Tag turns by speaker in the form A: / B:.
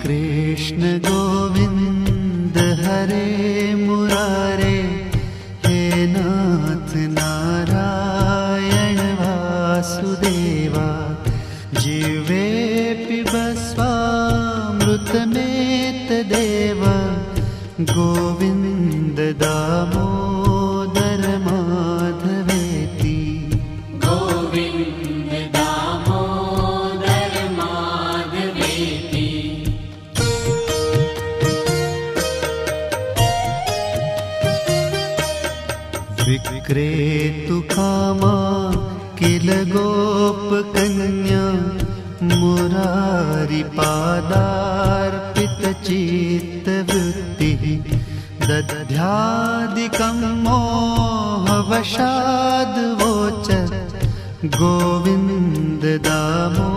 A: कृष्ण गोविंद हरे मुरारे, हे नाथ नारायण वासुदेवा। जीवे पिबस्वामृतमेतदेव, गोविंद दामोदर माधवेति।
B: गोविंद दामोदर माधवेति।
A: विक्रेतु कामा किल गोपकन्या, मुरारिपादार्पितचित्तवृत्तिः। दध्यादिकं मोहवशाद्वोचत्, गोविन्द दामोदर